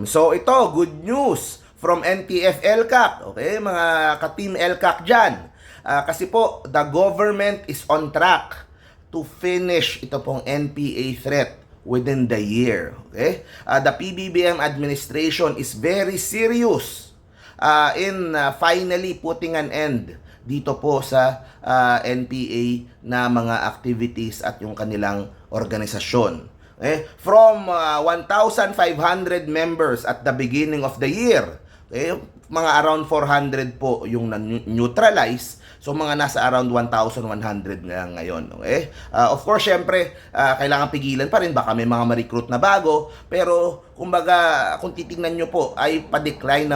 So ito, good news from NTF LCAC. Okay, mga ka-team LCAC dyan. Kasi po, the government is on track to finish ito pong NPA threat within the year. Okay? The PBBM administration is very serious in finally putting an end dito po sa NPA na mga activities at yung kanilang organisasyon. From 1,500 members at the beginning of the year, mga around 400 po yung neutralize. So mga nasa around 1,100 ngayon. Of course, syempre, kailangan pigilan pa rin. Baka may mga ma-recruit na bago. Pero, kumbaga, kung titingnan nyo po, ay pa-decline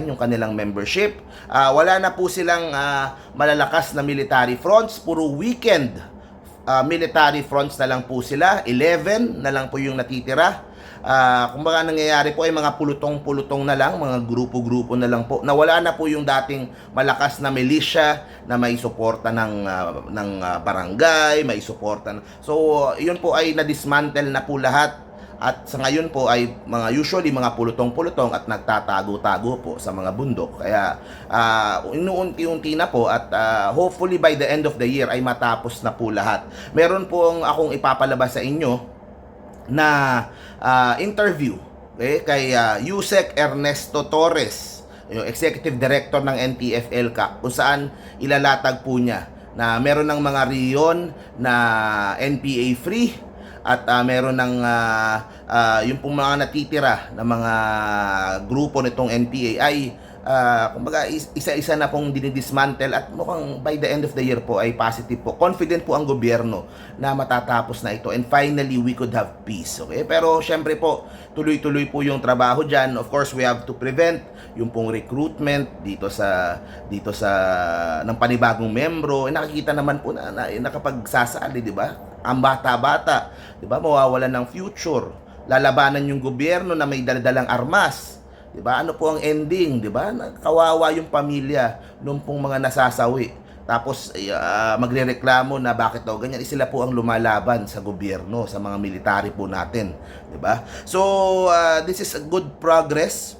yung kanilang membership. Wala na po silang malalakas na military fronts. Puro weekend military fronts na lang po sila. 11 na lang po yung natitira. Kumbaga nangyayari po ay mga pulutong-pulutong na lang, mga grupo-grupo na lang po. Nawala na po yung dating malakas na militia na may suporta ng barangay, may suporta. So, yun po ay na-dismantle na po lahat. At sa ngayon po ay usually mga pulutong-pulutong at nagtatago-tago po sa mga bundok. Kaya inuunti-unti na po at hopefully by the end of the year ay matapos na po lahat. Meron po akong ipapalabas sa inyo na interview kay Yusek Ernesto Torres, yung Executive Director ng NTF LCAC, kung saan ilalatag po niya na meron ng mga riyon na NPA free at meron ng yung pong mga natitira na mga grupo nitong NPA ay kumbaga isa-isa na pong dinidismantle at mukhang by the end of the year po ay positive po. Confident po ang gobyerno na matatapos na ito and finally we could have peace. Okay? Pero syempre po, tuloy-tuloy po yung trabaho dyan. Of course, we have to prevent yung pong recruitment dito sa ng panibagong membro. Nakikita naman po na nakapagsasali, di ba? Ang bata-bata, di ba? Mawawalan ng future. Lalabanan yung gobyerno na may daladalang armas. 'Di ba? Ano po ang ending, 'di ba? Kawawa yung pamilya nung pong mga nasasawi. Tapos magrereklamo na bakit daw ganyan. Sila po ang lumalaban sa gobyerno, sa mga military po natin, 'di ba? So, this is a good progress.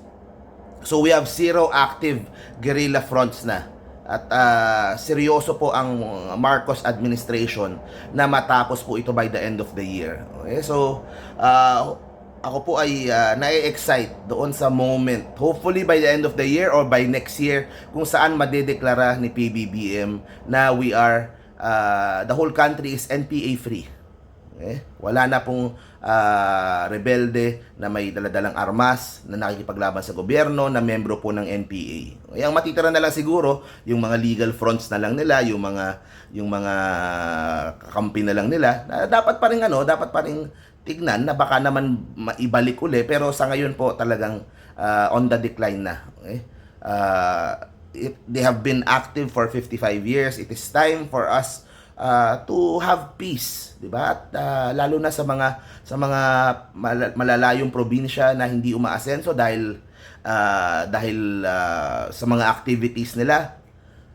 So, we have 0 active guerrilla fronts na. At seryoso po ang Marcos administration na matapos po ito by the end of the year. Okay? So, ako po ay na-excite doon sa moment. Hopefully by the end of the year or by next year kung saan madedeklara ni PBBM na we are, the whole country is NPA free. Wala na pong rebelde na may daladalang armas na nakikipaglaban sa gobyerno na membro po ng NPA. Ang matitira na lang siguro yung mga legal fronts na lang nila, yung mga kakampi na lang nila. Dapat pa rin tignan na baka naman maibalik uli, pero sa ngayon po talagang on the decline na. They have been active for 55 years. It is time for us to have peace, 'di ba? At lalo na sa mga malalayong probinsya na hindi umaasenso dahil sa mga activities nila.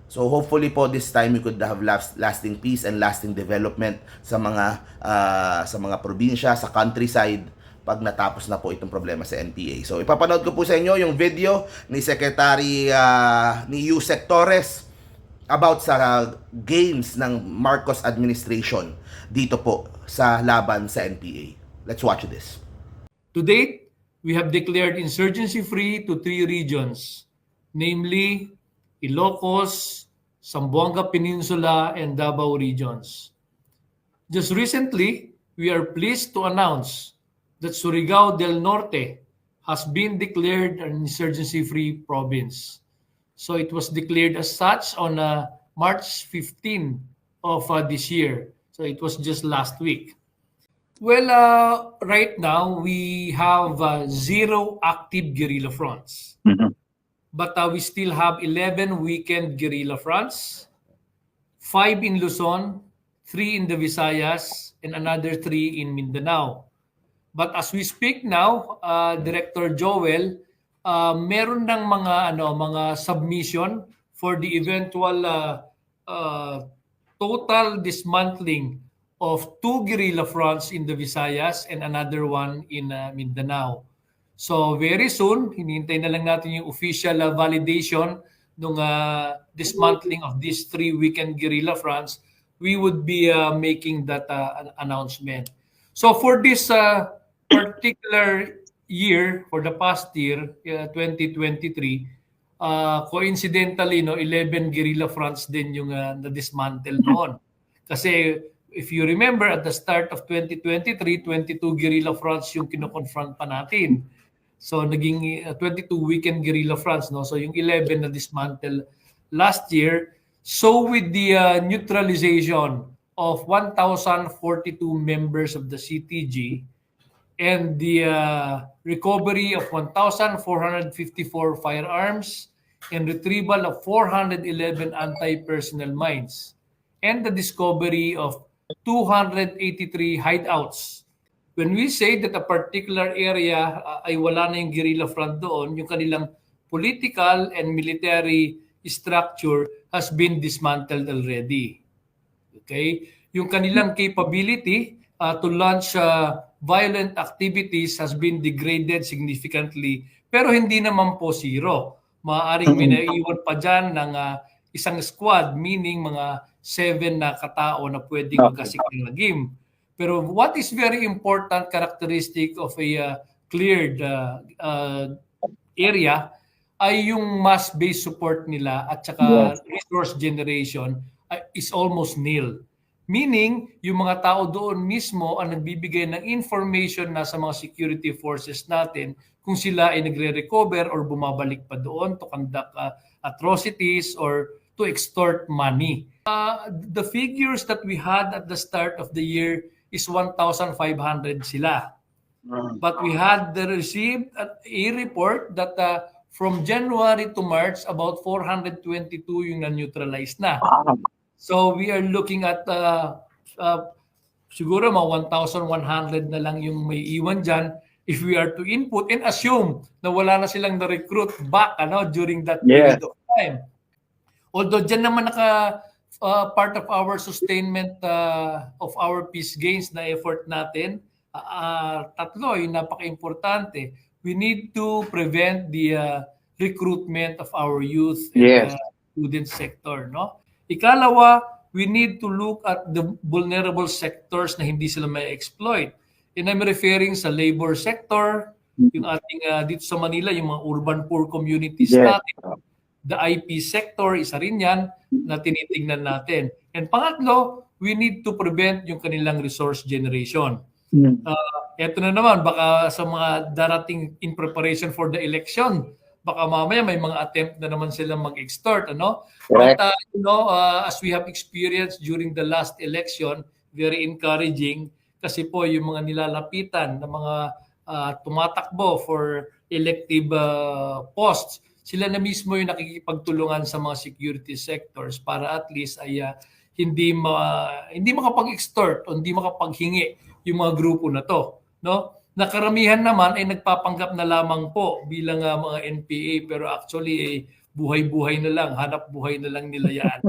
So hopefully po this time we could have lasting peace and lasting development sa mga probinsya, sa countryside pag natapos na po itong problema sa NPA. So ipapanood ko po sa inyo yung video ni Secretary ni Yusek Torres about sa gains ng Marcos administration dito po sa laban sa NPA. Let's watch this. To date, we have declared insurgency-free to 3 regions, namely Ilocos, Zamboanga Peninsula, and Davao regions. Just recently, we are pleased to announce that Surigao del Norte has been declared an insurgency-free province. So it was declared as such on March 15 of this year. So it was just last week. Well, right now, we have 0 active guerrilla fronts. But we still have 11 weekend guerrilla fronts, 5 in Luzon, 3 in the Visayas, and another 3 in Mindanao. But as we speak now, Director Joel, meron ng mga submission for the eventual total dismantling of 2 guerrilla fronts in the Visayas and another one in Mindanao. So very soon, hinihintay na lang natin yung official validation ng dismantling of these 3 weekend guerrilla fronts. We would be making that announcement. So for this particular year, for the past year, 2023, coincidentally, 11 guerrilla fronts din yung na-dismantle noon. Kasi if you remember, at the start of 2023, 22 guerrilla fronts yung kinoconfront pa natin. So naging 22 weekend guerrilla fronts, no? So yung 11 na dismantle last year. So with the neutralization of 1,042 members of the CTG and the recovery of 1,454 firearms and retrieval of 411 anti-personnel mines and the discovery of 283 hideouts. When we say that a particular area ay wala na yung guerrilla front doon, yung kanilang political and military structure has been dismantled already. Okay? Yung kanilang capability to launch violent activities has been degraded significantly, pero hindi naman po zero. Maaaring may naiiwan pa dyan ng isang squad, meaning mga 7 na katao na pwedeng magkasik ng lagim. Pero what is very important characteristic of a cleared area ay yung mass-based support nila at saka resource generation is almost nil. Meaning, yung mga tao doon mismo ang nagbibigay ng information na sa mga security forces natin kung sila ay nagre-recover or bumabalik pa doon to conduct atrocities or to extort money. The figures that we had at the start of the year is 1,500 sila. But we had received a report that from January to March, about 422 yung na-neutralize na. So we are looking at siguro mga 1,100 na lang yung may iwan dyan if we are to input and assume na wala na silang na-recruit back during that period of time. Although dyan naman part of our sustainment of our peace gains na effort natin, tatlo yung napaka-importante. We need to prevent the recruitment of our youth and student sector. No? Ikalawa, we need to look at the vulnerable sectors na hindi sila may exploit. And I'm referring sa labor sector, yung ating dito sa Manila, yung mga urban poor communities natin. The IP sector, isa rin yan na tinitingnan natin. And pangatlo, we need to prevent yung kanilang resource generation. Eto na naman, baka sa mga darating in preparation for the election, baka mamaya may mga attempt na naman silang mag-extort. But as we have experienced during the last election, very encouraging kasi po yung mga nilalapitan na mga tumatakbo for elective posts, sila na mismo yung nakikipagtulungan sa mga security sectors para at least ay hindi makapag-extort o hindi makapaghingi yung mga grupo na to, no? Nakaramihan naman ay nagpapanggap na lamang po bilang mga NPA pero actually buhay-buhay na lang, hanap buhay na lang nila yan.